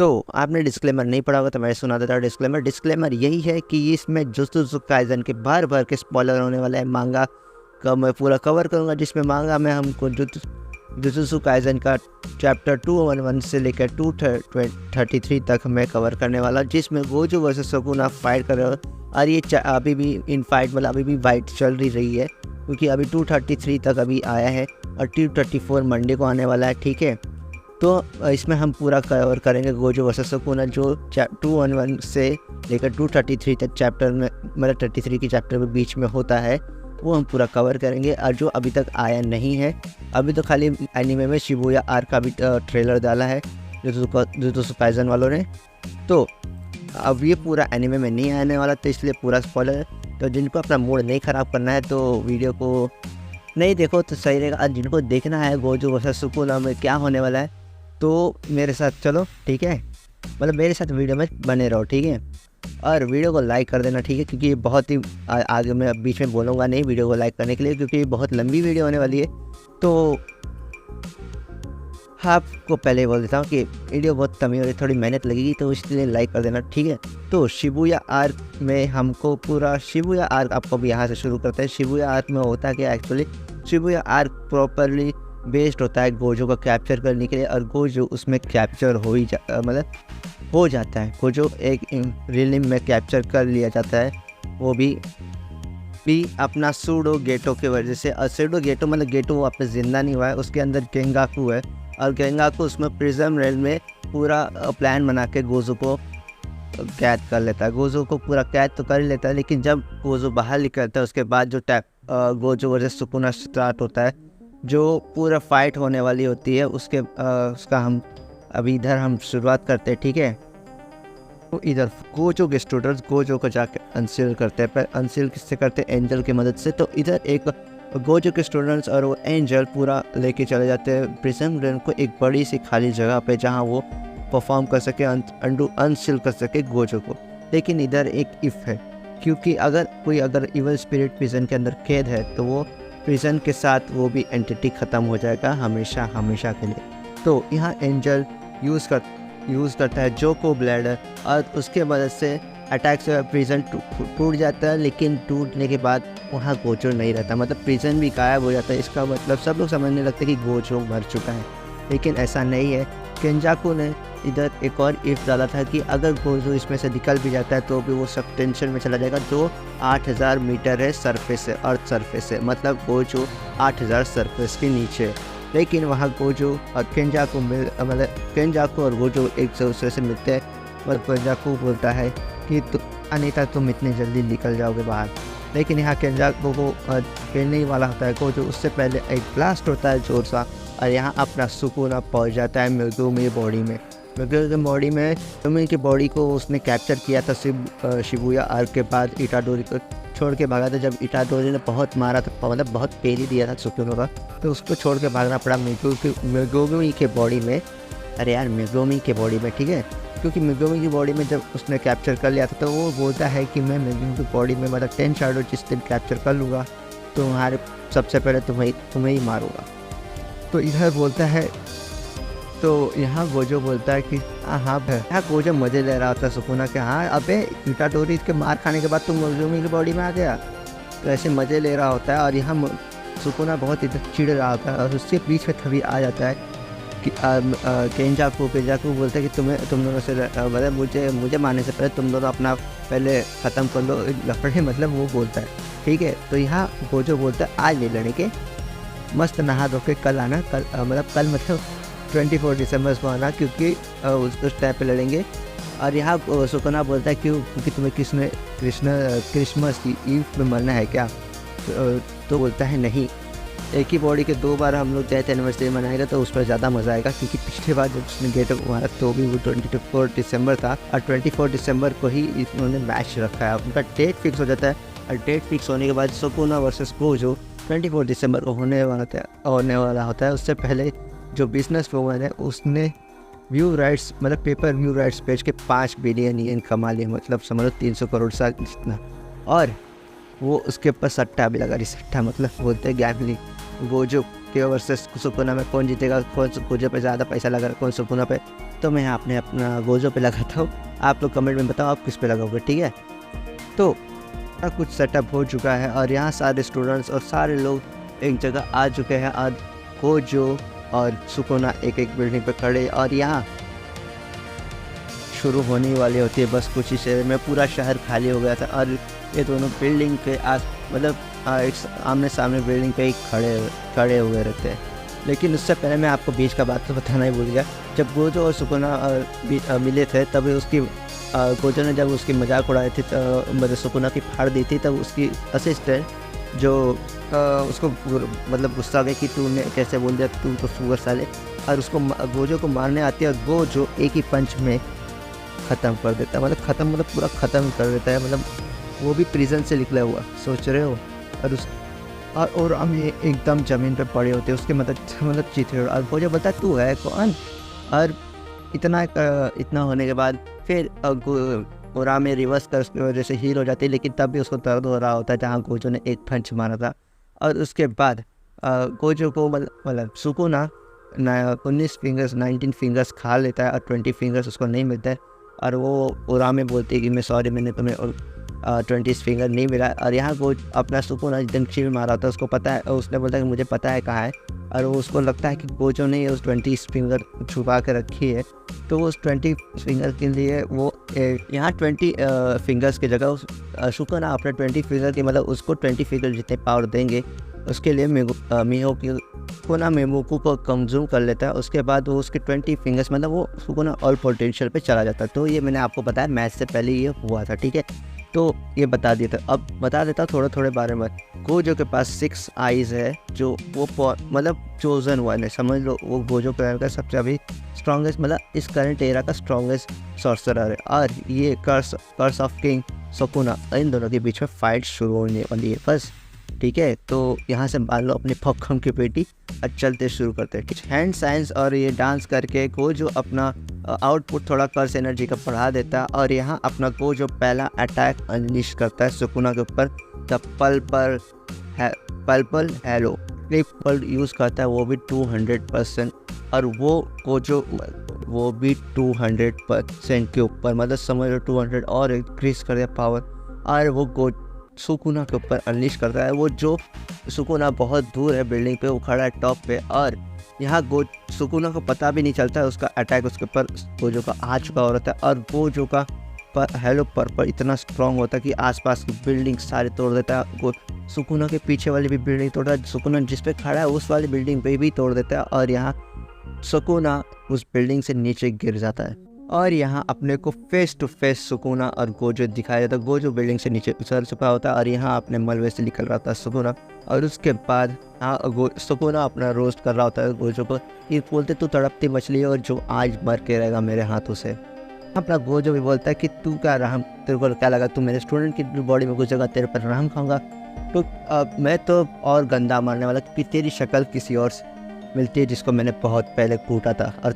तो आपने डिस्क्लेमर नहीं पढ़ा होगा तो मैं सुना देता हूँ डिस्क्लेमर यही है कि इसमें जुजुत्सु काइसेन के भर के स्पॉइलर होने वाला है। मांगा का मैं पूरा कवर करूँगा, जिसमें मांगा में हमको जुजुत्सु काइसेन का चैप्टर 211 से लेकर 233 तक मैं कवर करने वाला, जिसमें गोजो वर्सेस सुकुना फाइट कर रहे हो। और ये अभी भी इन फाइट मतलब अभी भी फाइट चल रही है, क्योंकि अभी 233 तक अभी आया है और 234 मंडे को आने वाला है। ठीक है, तो इसमें हम पूरा कवर करेंगे गोजो वर्सेस सुकुना, जो 211 से लेकर 233 तक चैप्टर में मतलब 33 की चैप्टर के बीच में होता है, वो हम पूरा कवर करेंगे। और जो अभी तक आया नहीं है, अभी तो खाली एनीमे में शिबुया आर्क का भी ट्रेलर डाला है जुजुत्सु काइसेन वालों ने, तो अब ये पूरा एनीमे में नहीं आने वाला, तो इसलिए पूरा स्पॉइलर है। तो जिनको अपना मूड नहीं ख़राब करना है तो वीडियो को नहीं देखो तो सही रहेगा। और जिनको देखना है गोजो वर्सेस सुकुना में क्या होने वाला है, तो मेरे साथ चलो, ठीक है, मतलब मेरे साथ वीडियो में बने रहो, ठीक है। और वीडियो को लाइक कर देना, ठीक है, क्योंकि ये बहुत ही आगे मैं बीच में बोलूँगा नहीं वीडियो को लाइक करने के लिए, क्योंकि ये बहुत लंबी वीडियो होने वाली है। तो आपको पहले बोल देता हूँ कि वीडियो बहुत लंबी हो रही है, थोड़ी मेहनत लगेगी, तो इसलिए लाइक कर देना, ठीक है। तो शिबुया आर्क में हमको पूरा शिबुया आर्क आपको भी यहाँ से शुरू करते हैं। शिबुया आर्क में होता क्या actually, Shibuya arc properly based होता है गोजो को कैप्चर करने के लिए, और गोजो उसमें कैप्चर हो जाता है। गोजो एक रियलिम में कैप्चर कर लिया जाता है, वो भी अपना सूडो गेटो की वजह से। और सूडो गेटो मतलब गेटो वो अपने ज़िंदा नहीं हुआ है, उसके अंदर गेंगाकू है, और गेंगाकू उसमें प्रिज्म रेल में पूरा प्लान बना के गोजो को कैद कर लेता है। गोजो को पूरा कैद तो कर ही लेता है, लेकिन जब गोजो बाहर निकलता है उसके बाद जो गोजो वर्सेस सुकुना स्टार्ट होता है, जो पूरा फाइट होने वाली होती है, उसका हम अभी इधर हम शुरुआत करते हैं, ठीक है। तो इधर गोजो के स्टूडेंट्स गोजो को जाकर अनसील करते हैं, पर अनसील किससे करते हैं, एंजल की मदद से। तो इधर एक गोजो के स्टूडेंट्स और वो एंजल पूरा लेके चले जाते हैं प्रिज्म रेल को एक बड़ी सी खाली जगह पे, जहाँ वो परफॉर्म कर सके, अनसील कर सके गोजो को। लेकिन इधर एक इफ़ है, क्योंकि अगर इवल स्पिरिट प्रिजन के अंदर कैद है, तो वो प्रिजन के साथ वो भी एंटिटी ख़त्म हो जाएगा हमेशा के लिए। तो यहाँ एंजल यूज़ करता है जोको ब्लेडर, और उसके मदद से अटैक से प्रिजन टूट जाता है। लेकिन टूटने के बाद वहाँ गोजो नहीं रहता, मतलब प्रिजन भी गायब हो जाता है। इसका मतलब सब लोग समझने लगते हैं कि गोजो मर चुका है, लेकिन ऐसा नहीं है। केंजाकू ने इधर एक और इफ़ डाला था कि अगर गोजो इसमें से निकल भी जाता है तो भी वो सब टेंशन में चला जाएगा, जो 8000 मीटर है सरफेस से, अर्थ सरफेस से, मतलब गोजो 8000 सरफेस के नीचे। लेकिन वहाँ गोजो और केंजाकू और गोजो एक दूसरे से मिलते हैं, और केंजाकू बोलता है कि अनीता तुम इतनी जल्दी निकल जाओगे बाहर। लेकिन यहाँ केंजाकू को खेलने वाला होता है गोजो, उससे पहले एक ब्लास्ट होता है जोर सा, और यहाँ अपना सुकुना पहुँच जाता है मेगुमी बॉडी में। मेगुमी की बॉडी को उसने कैप्चर किया था शिबुया आर्क के बाद, इटाडोरी को छोड़ के भागा था। जब इटाडोरी ने बहुत मारा था, मतलब बहुत पेली दिया था सुकुना का, तो उसको छोड़ के भागना पड़ा मेगुमी के बॉडी में। अरे यार मेगुमी के बॉडी में, ठीक है, क्योंकि मेगुमी की बॉडी में जब उसने कैप्चर कर लिया था, तो वो बोलता है कि मैं मेगुमी की बॉडी में मतलब 10 शैडो जिस दिन कैप्चर कर लूँगा, तो तुम्हारे सबसे पहले तुम्हें ही मारूँगा। तो इधर बोलता है, तो यहाँ गोजो बोलता है कि हाँ यहाँ गोजो मज़े ले रहा होता है सुकुना के, हाँ अबे इटाडोरी के मार खाने के बाद तुम मेगुमी की बॉडी में आ गया, तो ऐसे मज़े ले रहा होता है। और यहाँ सुकुना बहुत इधर चिढ़ रहा होता है, और उसके बीच में तभी आ जाता है कि केंजाकू बोलते हैं कि तुम दोनों से मतलब मुझे मारने से पहले तुम दोनों अपना पहले ख़त्म कर लो लफड़े, मतलब वो बोलता है, ठीक है। तो यहाँ गोजो बोलता है आज नहीं लड़ेंगे, मस्त नहा धो के कल आना, कल मतलब 24 दिसंबर को आना, क्योंकि उस टाइम पे लड़ेंगे। और यहाँ सुकुना बोलता है क्योंकि तुम्हें क्रिसमस ईव में मरना है क्या, तो बोलता है नहीं, एक ही बॉडी के 2 बार हम लोग डेथ एनिवर्सरी मनाएगा तो उस पर ज़्यादा मज़ा आएगा, क्योंकि पिछली बार जब उसने गेट मारा तो भी वो 24 दिसंबर था, और 24 दिसंबर को ही इन्होंने मैच रखा है, उनका डेट फिक्स हो जाता है। और डेट फिक्स होने के बाद सुकुना वर्सेस गोजो 24 दिसंबर को होने वाला होता है। उससे पहले जो बिजनेस वूमन है उसने व्यू राइट्स मतलब पेपर व्यू राइट्स बेच के 5 बिलियन येन कमा लिए, मतलब समझो 300 करोड़ सा जितना। और वो उसके ऊपर सट्टा भी लगा रही, सट्टा मतलब बोलते हैं गैम्बलिंग। गोजो के वर्सेस सुकुना में कौन जीतेगा, कौन गोजो पे ज़्यादा पैसा लगा रहा है, कौन सुकुना पे, तो मैं अपने अपना गोजो पे लगाता हूँ। आप लोग कमेंट में बताओ आप किस पे लगाओगे, ठीक है। तो कुछ सेटअप हो चुका है और यहाँ सारे स्टूडेंट्स और सारे लोग एक जगह आ चुके हैं और गोजो और सुकुना एक एक बिल्डिंग पे खड़े और यहाँ शुरू होने वाली होती है। बस कुछ ही शहर में पूरा शहर खाली हो गया था और ये दोनों बिल्डिंग के मतलब आमने सामने बिल्डिंग पे ही खड़े हुए रहते हैं। लेकिन उससे पहले मैं आपको बीच का बात तो बताना ही भूल गया। जब गोजो और सुकुना मिले थे तब गोजो ने जब उसकी मजाक उड़ाई थी तो मतलब सुकुना की फाड़ दी थी, तब उसकी असिस्टेंट जो उसको मतलब गुस्सा गई कि तूने कैसे बोल दिया, तू तो सुअर साले, और उसको गोजो को मारने आती है और गोजो एक ही पंच में ख़त्म कर देता है। मतलब पूरा ख़त्म कर देता है। मतलब वो भी प्रिजन से निकला हुआ, सोच रहे हो। और हम एकदम ज़मीन पे पड़े होते उसके मतलब चीते और गोजो बता तू है कौन। और इतना होने के बाद फिर ओरा में रिवर्स कर उसकी वजह से हील हो जाती है, लेकिन तब भी उसको दर्द हो रहा होता है जहाँ गोजो ने एक पंच मारा था। और उसके बाद गोजो को मतलब सुकुना 19 फिंगर्स खा लेता है और 20 फिंगर्स उसको नहीं मिलता है। और वो ओरा में बोलती है कि मैं सॉरी, मैंने तुम्हें 20 फिंगर नहीं मिला। और यहाँ को अपना सुकुना जिस दिन शील मारा था उसको पता है, उसने बोलता है कि मुझे पता है कहाँ है। और वो उसको लगता है कि गोजो ने उस 20 फिंगर छुपा के रखी है। तो वो उस 20 फिंगर के लिए वो यहाँ 20 फिंगर्स की जगह सुकुना अपने 20 फिंगर के मतलब उसको 20 फिंगर जितने पावर देंगे उसके लिए मेमोकू को कंज्यूम कर लेता है। उसके बाद वो उसके 20 फिंगर्स मतलब वो सुकुना ऑल पोटेंशियल पे चला जाता है। तो ये मैंने आपको बताया मैच से पहले ये हुआ था, ठीक है। तो ये बता दिया था, अब बता देता थोड़े थोड़े बारे में। गोजो के पास 6 आइज़ है जो वो मतलब चोजन वन है, समझ लो। वो गोजो का सबसे अभी स्ट्रॉन्गेस्ट मतलब इस करंट एरा का स्ट्रॉन्गेस्ट सॉर्सरर है। और ये कर्स ऑफ किंग सुकुना, इन दोनों के बीच में फाइट शुरू होने वाली है बस, ठीक है। तो यहाँ से मान लो अपनी पॉपकॉर्न की पेटी और चलते शुरू करते हैं। कुछ हैंड साइंस और ये डांस करके गोजो अपना आउटपुट थोड़ा कर्स एनर्जी का बढ़ा देता है। और यहाँ अपना गोजो पहला अटैक अनलिश करता है सुकुना के ऊपर, द पल्पल हेलो पल यूज़ करता है, वो भी 200%। और वो गोजो वो भी 200% के ऊपर, मतलब समझ लो 200 और इंक्रीज कर दिया पावर। और वो सुकुना के ऊपर अनलिश करता है। वो जो सुकुना बहुत दूर है बिल्डिंग पे, वो खड़ा है टॉप पे। और यहाँ सुकुना को पता भी नहीं चलता है उसका अटैक उसके ऊपर गोजो का आ चुका होता है। और गोजो का हेलो पर्पल इतना स्ट्रॉन्ग होता है कि आसपास की बिल्डिंग सारे तोड़ देता है। सुकुना के पीछे वाली भी बिल्डिंग तोड़ता है, सुकुना जिस पे खड़ा है उस वाली बिल्डिंग पे भी तोड़ देता है। और यहाँ सुकुना उस बिल्डिंग से नीचे गिर जाता है। और यहाँ अपने को फेस टू फेस सुकुना और गोजो दिखाया जाता है। गोजो बिल्डिंग से नीचे उतर चुका होता है और यहाँ अपने मलबे से निकल रहा था सुकुना। और उसके बाद सुकुना अपना रोस्ट कर रहा होता है गोजो को, ये बोलते तू तड़पती मछली है और जो आज मर के रहेगा मेरे हाथों से। अपना गोजो भी बोलता है कि तू क्या रहम, तेरे को क्या लगा तू मेरे स्टूडेंट की बॉडी में घुसेगा, तेरे पर रहम खाऊंगा। तो मैं तो और गंदा मारने वाला, क्योंकि तेरी शक्ल किसी और से मिलती है जिसको मैंने बहुत पहले कूटा था। और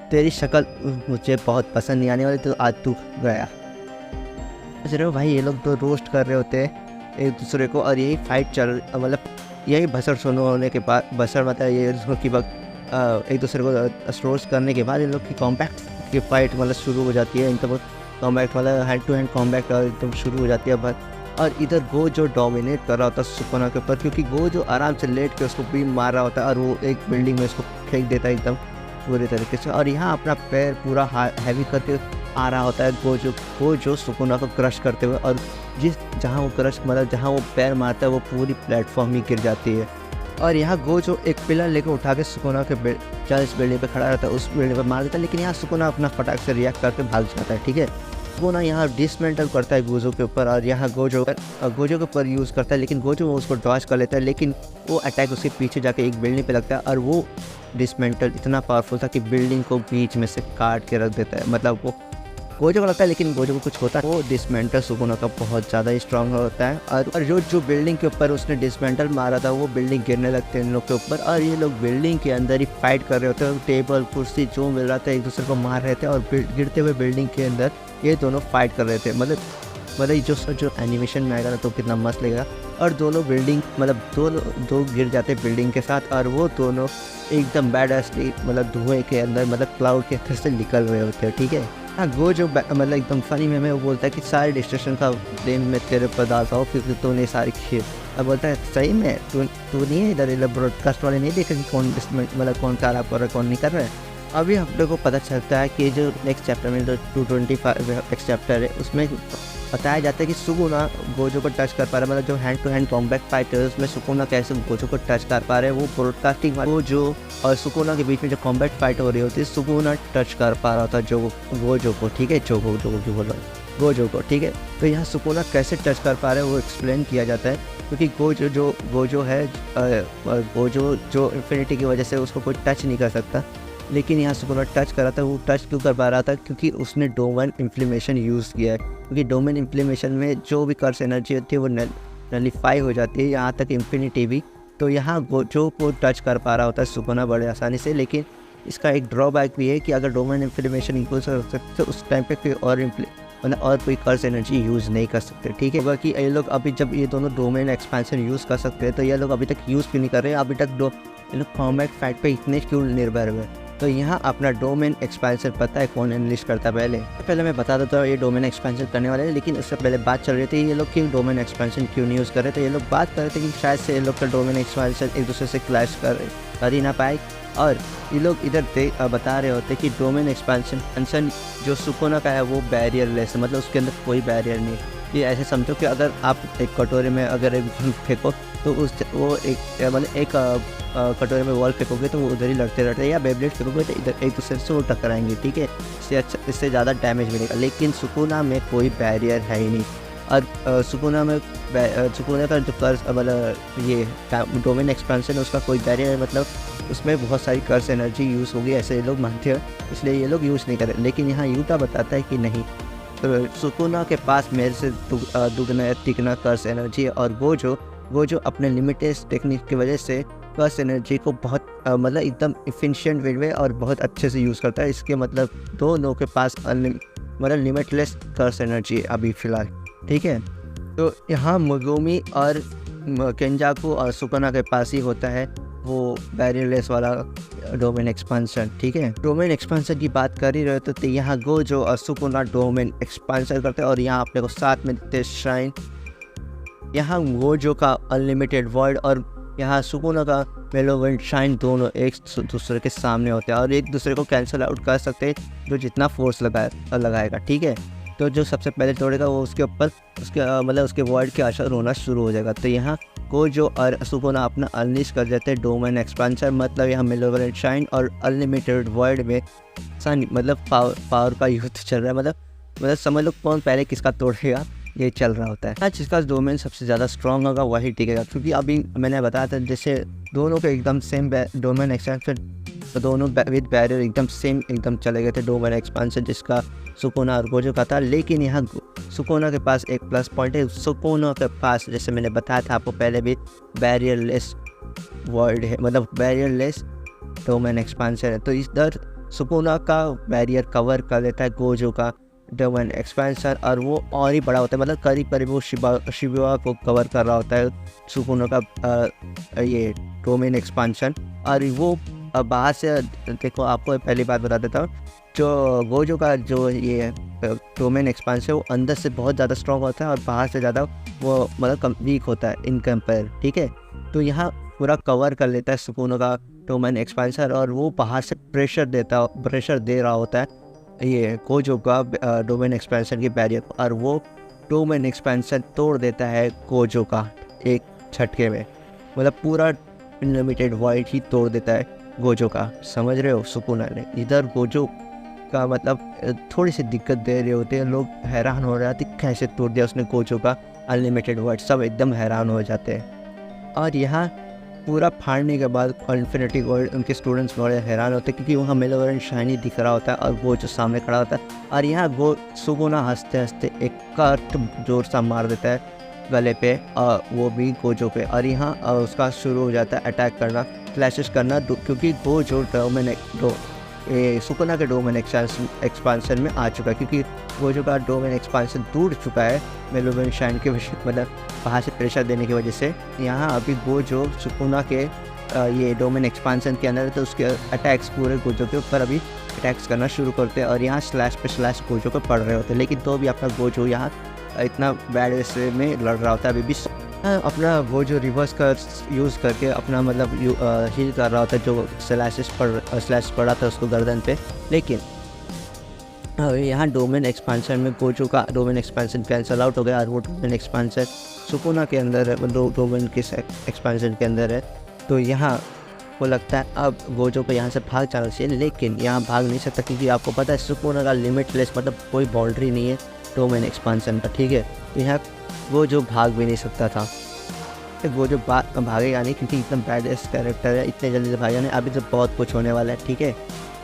तेरी शक्ल मुझे बहुत पसंद नहीं आने वाली, तो आज तू गया। समझ रहे हो भाई, ये लोग तो रोस्ट कर रहे होते हैं एक दूसरे को। और यही फाइट मतलब यही भसड़ सुनो होने के बाद, भसड़ मतलब ये कि एक दूसरे को रोस्ट करने के बाद इन लोग की कॉम्पैक्ट की फाइट मतलब शुरू हो जाती है। इनका कॉम्बैक्ट मतलब हैंड टू हैंड कॉम्बैक्ट एकदम शुरू हो जाती है। और इधर गोजो डोमिनेट कर रहा होता है सुकुना के ऊपर, क्योंकि गोजो आराम से लेट के उसको बीम मार रहा होता है और वो एक बिल्डिंग में उसको फेंक देता है एकदम पूरी तरीके से। और यहाँ अपना पैर पूरा हैवी करके आ रहा होता है गोजो सुकुना को क्रश करते हुए। और जहाँ वो क्रश मतलब जहाँ वो पैर मारता है वो पूरी प्लेटफॉर्म ही गिर जाती है। और यहाँ गोजो एक पिलर लेकर उठा के सुकुना के जिस बिल्डिंग पे खड़ा रहता है उस बिल्डिंग पर मार देता है। लेकिन यहाँ सुकुना अपना फटाक से रिएक्ट करके भाग जाता है, ठीक है। सुकुना यहाँ डिसमेंटल करता है गोजो के ऊपर और यहाँ गोजो के ऊपर यूज़ करता है, लेकिन गोजो उसको डॉज कर लेता है। लेकिन वो अटैक उसके पीछे जाके एक बिल्डिंग पे लगता है और वो डिसमेंटल इतना पावरफुल था कि बिल्डिंग को बीच में से काट के रख देता है। मतलब वो गोजो को लगता है लेकिन गोजो को कुछ होता है। वो डिसमेंटल सुकुना का बहुत ज़्यादा ही स्ट्रांग होता है। और जो बिल्डिंग के ऊपर उसने डिसमेंटल मारा था वो बिल्डिंग गिरने लगते हैं इन लोग के ऊपर। और ये लोग बिल्डिंग के अंदर ही फाइट कर रहे होते हैं, टेबल कुर्सी जो मिल रहा था एक दूसरे को मार रहे थे। और गिरते हुए बिल्डिंग के अंदर ये दोनों फाइट कर रहे थे। मतलब जो एनिमेशन में आएगा ना तो कितना मस्त लगेगा। और दोनों बिल्डिंग मतलब दो गिर जाते हैं बिल्डिंग के साथ, और वो दोनों एकदम बैडली मतलब धुएं के अंदर मतलब क्लाउड के अंदर से निकल रहे होते हैं। ठीक है, हाँ वो जो मतलब एकदम फनी में वो बोलता है कि सारे डिस्ट्रक्शन का ब्लेम मैं तेरे पर डालता हूँ क्योंकि तूने सारी खीर। अब बोलता है सही में तू नहीं है इधर ब्रॉडकास्ट वाले नहीं देखे कि कौन मतलब कौन खराब कर रहा है कौन नहीं कर रहा है। अभी हम लोग को पता चलता है कि जो नेक्स्ट चैप्टर में जो 225 नेक्स्ट चैप्टर है उसमें बताया जाता है कि सुकुना गोजो को टच कर पा रहा है, मतलब जो hand to hand combat fight है उसमें सुकुना कैसे गोजो को टच कर पा रहे हैं। वो ब्रॉडकास्टिंग गोजो और सुकुना के बीच में जो कॉम्बैट फाइट हो रही होती है सुकुना टच कर पा रहा था जो गोजो को। ठीक है, जो बोल रहा है गोजो को। ठीक है, तो यहाँ सुकुना कैसे टच कर पा रहे हैं वो एक्सप्लेन किया जाता है, क्योंकि गोजो है गोजो जो इन्फिनिटी की वजह से उसको कोई टच नहीं कर सकता, लेकिन यहाँ सुकुना टच कर रहा था। वो टच क्यों कर पा रहा था? क्योंकि उसने डोमेन इम्प्लीमेशन यूज़ किया है, क्योंकि डोमेन इम्प्लीमेशन में जो भी कर्स एनर्जी होती है वो नलीफाई हो जाती है, यहाँ तक इन्फिनिटी भी। तो यहाँ गोजो को टच कर पा रहा होता है सुकुना बड़े आसानी से, लेकिन इसका एक ड्रॉबैक भी है कि अगर डोमेन इम्प्लीमेशन यूज कर सकते तो उस टाइम पे कोई और कोई कर्स एनर्जी यूज़ नहीं कर सकते। ठीक है, बाकी ये लोग अभी जब ये दोनों डोमेन एक्सपेंशन यूज़ कर सकते हैं तो ये लोग अभी तक यूज़ क्यों नहीं कर रहे हैं? अभी तक ये लोग कॉम्बैट फाइट पे इतने क्यों निर्भर हुए? तो यहाँ अपना डोमेन एक्सपेंशन पता है कौन एनलिस्ट करता है? पहले मैं बता देता हूँ ये डोमेन एक्सपेंशन करने वाले हैं, लेकिन उससे पहले बात चल रही थी ये लोग कि डोमेन एक्सपेंशन क्यों नहीं यूज़ कर रहे थे। ये लोग बात कर रहे थे कि शायद से ये लोग का डोमेन एक्सपेंशन एक दूसरे से क्लैश कर ही ना पाए, और ये लोग इधर बता रहे होते कि डोमेन एक्सपेंशन जो सुकुना का है वो बैरियर लेस है, मतलब उसके अंदर कोई बैरियर नहीं। ये ऐसे समझो कि अगर आप एक कटोरे में अगर एक बॉल फेंको तो वो एक कटोरे में बॉल फेंकोगे तो वो उधर ही लड़ते रहते, या बेब्लेड फेंकोगे तो इधर एक दूसरे से वो टकराएंगे। ठीक है, इससे ज़्यादा डैमेज मिलेगा। लेकिन सुकुना में कोई बैरियर है ही नहीं, और सुकुना का जो कर्स मतलब ये डोमेन एक्सपेंशन है उसका कोई बैरियर है, मतलब उसमें बहुत सारी कर्स एनर्जी यूज़ होगी ऐसे ये लोग मानते हैं, इसलिए ये लोग यूज़ नहीं करें। लेकिन यहाँ यूटा बताता है कि नहीं, तो सुकुना के पास मेरे से दुगना तिगना कर्स एनर्जी है, और वो जो अपने लिमिटेड टेक्निक की वजह से कर्स एनर्जी को बहुत मतलब एकदम इफिशिएंट वे में और बहुत अच्छे से यूज़ करता है। इसके मतलब दोनों के पास मतलब लिमिटलेस कर्स एनर्जी है अभी फ़िलहाल। ठीक है, तो यहाँ मोगोमी और केंजाकू और सुकुना के पास ही होता है वो बैरियरलेस वाला डोमेन एक्सपेंशन। ठीक है, डोमेन एक्सपेंशन की बात कर ही रहे तो यहाँ गोजो और सुकुना डोमेन एक्सपेंशन करते हैं, और यहाँ अपने को साथ में देते श्राइन। यहाँ गोजो का अनलिमिटेड वर्ल्ड और यहाँ सुकुना का मेलोवेंट शाइन दोनों एक दूसरे के सामने होते हैं और एक दूसरे को कैंसिल आउट कर सकते हैं जो जितना फोर्स लगाएगा। ठीक है, तो जो सबसे पहले तोड़ेगा वो उसके ऊपर उसके वर्ल्ड के असर होना शुरू हो जाएगा। तो यहाँ गोजो और सुकुना अपना अनलिश कर देते हैं डोमेन एक्सपेंशन, मतलब यहाँ मेलोवेंट शाइन और अनलिमिटेड वर्ल्ड में मतलब पावर का युद्ध चल रहा है। मतलब समझ लो कौन पहले किसका तोड़ेगा ये चल रहा होता है। जिसका डोमेन सबसे ज़्यादा स्ट्रॉन्ग होगा वही टिकेगा, क्योंकि अभी मैंने बताया था जैसे दोनों के एकदम सेम डोमेन एक्सपेंशन, तो दोनों विद बैरियर एकदम चले गए थे डोमेन एक्सपेंशन जिसका सुकुना और गोजो का था। लेकिन यहाँ सुकुना के पास एक प्लस पॉइंट है, सुकुना के पास जैसे मैंने बताया था आपको पहले भी बैरियरलेस वर्ल्ड है, मतलब बैरियरलेस डोमेन एक्सपेंशन है। तो इधर सुकुना का बैरियर कवर कर लेता है गोजो का डोमेन एक्सपेंशन, और वो और ही बड़ा होता है, मतलब करीब वो शिबुया को कवर कर रहा होता है सुकुना का ये डोमेन एक्सपेंशन। और वो बाहर से देखो, आपको पहली बात बता देता हूँ, जो गोजो का जो ये डोमेन एक्सपेंशन वो अंदर से बहुत ज़्यादा स्ट्रॉन्ग होता है और बाहर से ज़्यादा वो मतलब वीक होता है इन कंपेयर। ठीक है, तो यहाँ पूरा कवर कर लेता है सुकुना का डोमेन एक्सपेंशन, और वो बाहर से प्रेशर दे रहा होता है ये गोजो का डोमेन एक्सपेंशन की बैरियर, और वो डोमेन एक्सपेंशन तोड़ देता है गोजो का एक झटके में, मतलब पूरा अनलिमिटेड वर्ल्ड ही तोड़ देता है गोजो का। समझ रहे हो, सुकुना ने इधर गोजो का मतलब थोड़ी सी दिक्कत दे रहे होते हैं, लोग हैरान हो रहे थे कैसे तोड़ दिया उसने गोजो का अनलिमिटेड वर्ल्ड, सब एकदम हैरान हो जाते हैं। और यहाँ पूरा फाड़ने के बाद इन्फिनिटी वर्ल्ड उनके स्टूडेंट्स बड़े हैरान होते हैं, क्योंकि वहाँ मेलोवेंट शाइनी दिख रहा होता है और वो जो सामने खड़ा होता है, और यहाँ सुकुना हंसते हंसते एक कट जोर सा मार देता है गले पे, और वो भी गोजो पे, और यहाँ उसका शुरू हो जाता है अटैक करना, क्लैशेस करना, क्योंकि गोजो सुकुना के डोमेन एक्सपांसन में आ चुका है, क्योंकि गोजो का डोमेन एक्सपांसन टूट चुका है मेलुबियन शाइन के मतलब वहाँ से प्रेशर देने की वजह से। यहाँ अभी गोजो सुकुना के ये डोमेन एक्सपांसन के अंदर, तो उसके अटैक्स पूरे गोजो के ऊपर अभी अटैक्स करना शुरू करते हैं और यहाँ स्लैश पे स्लैश गोजो को पड़ रहे होते हैं। लेकिन तो भी अपना गोजो यहाँ इतना बैड वे में लड़ रहा होता है अभी भी। अपना गोजो रिवर्स कर यूज़ करके अपना मतलब हील कर रहा होता है जो स्लैश पड़ा था उसको गर्दन पे। लेकिन यहाँ डोमेन एक्सपांसन में गोजो का डोमेन एक्सपांसन कैंसल आउट हो गया और वो डोमेन एक्सपांसन सुकुना के अंदर है, डोमेन के एक्सपांसन के अंदर है। तो यहाँ को लगता है अब गोजो को यहाँ से भाग जाना चाहिए, लेकिन यहाँ भाग नहीं सकता क्योंकि आपको पता है सुकुना का लिमिटलेस मतलब कोई बाउंड्री नहीं है डोमेन एक्सपांसन का, ठीक है। तो यहाँ गोजो भाग भी नहीं सकता था, गोजो भागेगा नहीं क्योंकि इतना बैडेस्ट कैरेक्टर है, इतने जल्दी से भागेगा नहीं, अभी तो बहुत कुछ होने वाला है, ठीक है।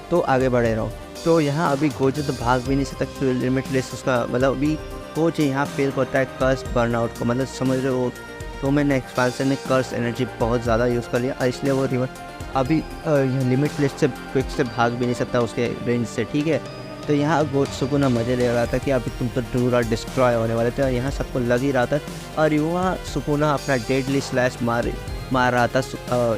तो आगे बढ़े रहो। तो यहाँ अभी गोजो तो भाग भी नहीं सकता लिमिटलेस उसका मतलब अभी गोजो यहाँ फेल करता है कर्स बर्नआउट को, मतलब समझ रहे हो डोमेन एक्सपांसन ने कर्स एनर्जी बहुत ज़्यादा यूज़ कर लिया और इसलिए वो अभी लिमिटलेस से क्विक से भाग भी नहीं सकता उसके रेंज से, ठीक है। तो यहाँ गोजो सुकुना मज़े ले रहा था कि अभी तुम तो पूरा डिस्ट्रॉय होने वाले थे और यहाँ सबको लग ही रहा था और युवा सुकुना अपना डेडली स्लैश मार रहा था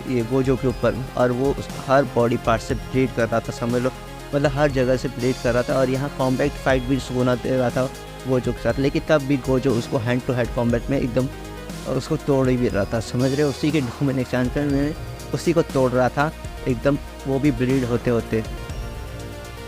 ये गोजो के ऊपर और वो हर बॉडी पार्ट से ब्लीड कर रहा था, समझ लो मतलब हर जगह से ब्लीड कर रहा था। और यहाँ कॉम्बैक्ट फाइट भी सुकुना दे रहा था गोजो के साथ, लेकिन तब भी गोजो उसको हैंड टू हैंड कॉम्बैट में एकदम उसको तोड़ ही भी रहा था, समझ रहे हो। उसी के डोमेन एक्सपांसन में उसी को तोड़ रहा था एकदम, वो भी ब्लीड होते होते।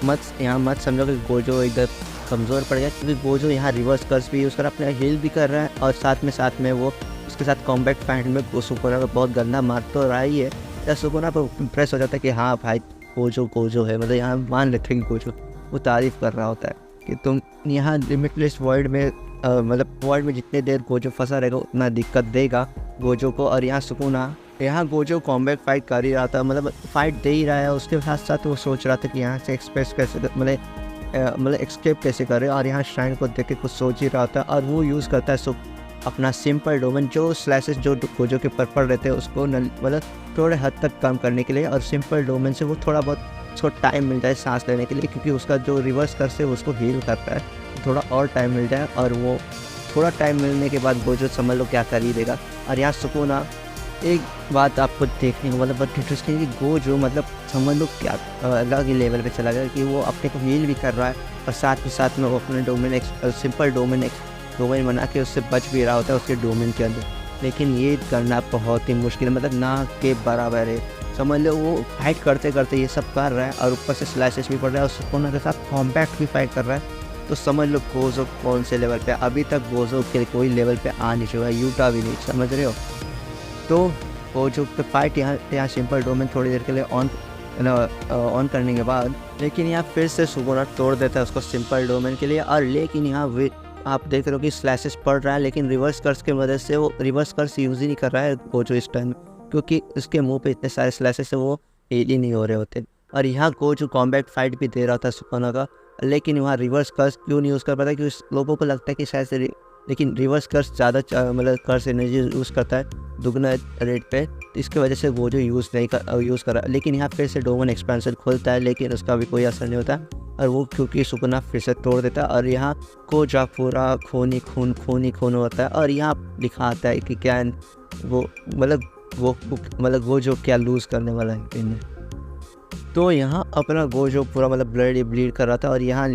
मत समझो कि गोजो एकदम कमज़ोर पड़ गया, क्योंकि गोजो यहाँ रिवर्स कर्स भी यूज़ कर अपना हील भी कर रहा है और साथ में वो उसके साथ कॉम्बैक्ट फाइट में सुकुना को बहुत गंदा मार तो रहा ही है। या सुकुना पर इम्प्रेस हो जाता है कि हाँ भाई गोजो है, मतलब यहाँ मान लेते हैं कि गोजो वो तारीफ़ कर रहा होता है कि तुम यहाँ लिमिटलेस वर्ल्ड में मतलब वर्ल्ड में जितने देर गोजो फंसा रहेगा उतना दिक्कत देगा गोजो को। और यहाँ गोजो कॉम्बैट फाइट कर ही रहा था, मतलब फाइट दे ही रहा है, उसके साथ साथ वो सोच रहा था कि यहाँ से एक्सप्रेस कैसे मतलब एक्सकेप कैसे करे और यहाँ श्राइन को देख के कुछ सोच ही रहा था। और वो यूज़ करता है अपना सिंपल डोमेन जो स्लैशेस जो गोजो के ऊपर पड़ रहे थे उसको मतलब थोड़े हद तक कम करने के लिए, और सिंपल डोमेन से वो थोड़ा बहुत उसको टाइम मिल जाए सांस लेने के लिए, क्योंकि उसका जो रिवर्स कर से उसको हील करता है, थोड़ा और टाइम मिल जाए। और वो थोड़ा टाइम मिलने के बाद गोजो समझ लो क्या कर ही देगा। और यहाँ सुकुना एक बात आपको देखने को मतलब बहुत इंटरेस्टिंग है कि गोजो मतलब समझ लो क्या अलग ही लेवल पे चला गया कि वो अपने को हील भी कर रहा है और साथ में वो अपने डोमेन सिंपल डोमेन बना के उससे बच भी रहा होता है उसके डोमेन के अंदर। लेकिन ये करना बहुत ही मुश्किल है, मतलब ना के बराबर है, समझ लो। वो फाइट करते करते ये सब कर रहा है और ऊपर से स्लैशेस भी पड़ रहा है और सुकुना के साथ कॉम्बैक्ट भी फाइट कर रहा है। तो समझ लो गोजो कौन से लेवल पे, अभी तक गोजो के कोई लेवल पे आ नहीं चुका, यूटा भी नहीं, समझ रहे हो। तो गोजो पे फाइट यहाँ सिंपल डोमेन थोड़ी देर के लिए ऑन करने के बाद, लेकिन यहाँ फिर से सुकुना तोड़ देता है उसको सिंपल डोमेन के लिए। और लेकिन यहाँ आप देख रहे हो कि स्लैशेस पड़ रहा है, लेकिन रिवर्स कर्स की वजह से वो रिवर्स कर्स यूज़ ही नहीं कर रहा है गोजो इस टाइम, क्योंकि उसके मुंह पे इतने सारे स्लैशेस है वो हील ही नहीं हो रहे होते। और यहाँ गोजो कॉम्बैक्ट फाइट भी दे रहा था सुकुना का, लेकिन वहाँ रिवर्स कर्स क्यों नहीं यूज़ कर पाता, क्योंकि लोगों को लगता है कि शायद से लेकिन रिवर्स कर्स ज़्यादा मतलब कर्स एनर्जी यूज़ करता है दुगना रेट पे, तो इसकी वजह से गोजो यूज़ कर रहा। लेकिन यहाँ फिर से डोमेन एक्सपेंशन खुलता है, लेकिन उसका भी कोई असर नहीं होता और वो क्योंकि सुकुना फिर से तोड़ देता है। और यहाँ गोजो पूरा खून होता है और यहाँ लिखा आता है कि क्या वो मतलब गोजो क्या लूज़ करने वाला है इन्हें। तो यहाँ अपना गोजो पूरा मतलब ब्लीड कर रहा था। और यहाँ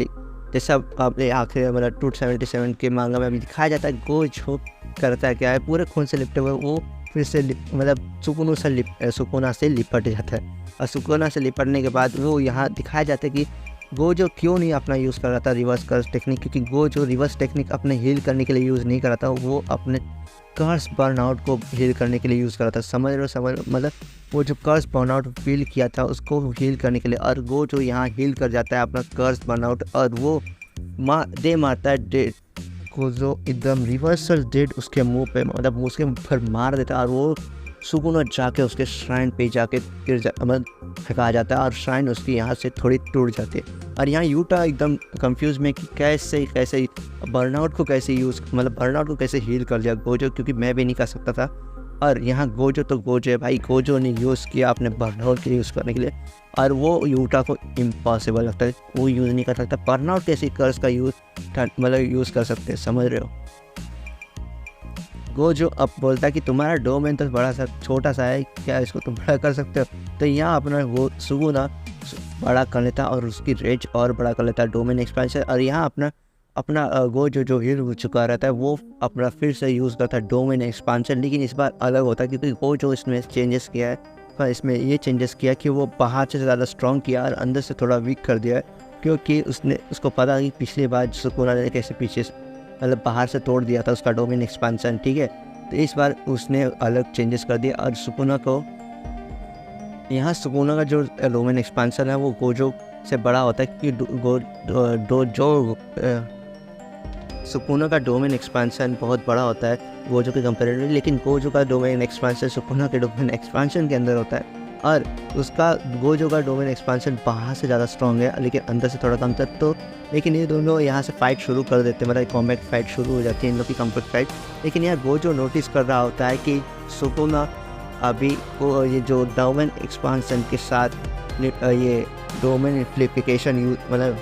जैसा आपने आखिर मतलब 277 के मांगा में अभी दिखाया जाता है गोजो करता है क्या है, पूरे खून से लिपटे हुए वो फिर से मतलब सुकुना से लिपट जाता है। और सुकुना से लिपटने के बाद वो यहाँ दिखाया जाता है कि गोजो क्यों नहीं अपना यूज़ कर रहा था रिवर्स कर्स टेक्निक, क्योंकि गोजो रिवर्स टेक्निक अपने हील करने के लिए यूज़ नहीं कर रहा था, वो अपने कर्स बर्नआउट को हील करने के लिए यूज़ कर रहा था, समझ लो मतलब वो जो कर्स बर्नआउट फील किया था उसको हील करने के लिए। और गोजो यहाँ हील कर जाता है अपना कर्स बर्नआउट और वो मारता है डेड गोजो एकदम रिवर्सल डेड उसके मुंह पे, मतलब उसके मुंह पर मार देता है। और वो सुकुना जाके उसके श्राइन पे जाके मतलब फेंका जाता है और श्राइन उसकी यहाँ से थोड़ी टूट जाती है। और यहाँ यूटा एकदम कंफ्यूज में कि कैसे बर्नआउट को कैसे हील कर लिया गोजो, क्योंकि मैं भी नहीं कर सकता था और यहाँ गोजो तो गोजो है भाई, गोजो ने यूज़ किया अपने बर्नआउट के यूज़ करने के लिए, और वो यूटा को इम्पॉसिबल लगता है, वो यूज़ नहीं कर सकता। बर्नआउट कैसी कर्स का यूज़ मतलब यूज़ कर सकते हैं, समझ रहे हो। गोजो अब बोलता है कि तुम्हारा डोमेन तो बड़ा सा छोटा सा है, क्या इसको तुम बड़ा कर सकते हो। तो यहाँ अपना वो सुगुना बड़ा कर लेता और उसकी रेंज और बड़ा कर लेता है, डोमेन एक्सपेंशन। और यहाँ अपना अपना गोजो जो हील हो चुका रहता है वो अपना फिर से यूज़ करता है डोमेन एक्सपेंशन, लेकिन इस बार अलग होता है क्योंकि गोजो इसमें चेंजेस किया है। पर इसमें ये चेंजेस किया कि वो बाहर से ज़्यादा स्ट्रॉन्ग किया और अंदर से थोड़ा वीक कर दिया है, क्योंकि उसको पता कि पिछली बार सुकुना ने कैसे पीछे मतलब बाहर से तोड़ दिया था उसका डोमेन एक्सपेंशन, ठीक है। तो इस बार उसने अलग चेंजेस कर दिया और सुकुना को यहाँ सुकुना का जो डोमेन एक्सपेंशन है वो गोजो से बड़ा होता है, क्योंकि सुकुना का डोमेन एक्सपेंशन बहुत बड़ा होता है गोजो के कंपेरेटिवली, लेकिन गोजो का डोमेन एक्सपेंशन सुकुना के डोमेन एक्सपेंशन के अंदर होता है, और उसका गोजो का डोमेन एक्सपेंशन बाहर से ज़्यादा स्ट्रॉन्ग है लेकिन अंदर से थोड़ा कम था। तो लेकिन ये दोनों यहाँ से फाइट शुरू कर देते हैं, मतलब कॉम्बैट फाइट शुरू हो जाती है इन लोग की कॉम्बैट फाइट। लेकिन यहाँ गोजो नोटिस कर रहा होता है कि सुकुना अभी वो ये जो डोमेन एक्सपेंशन के साथ ये डोमेन एम्प्लीफिकेशन मतलब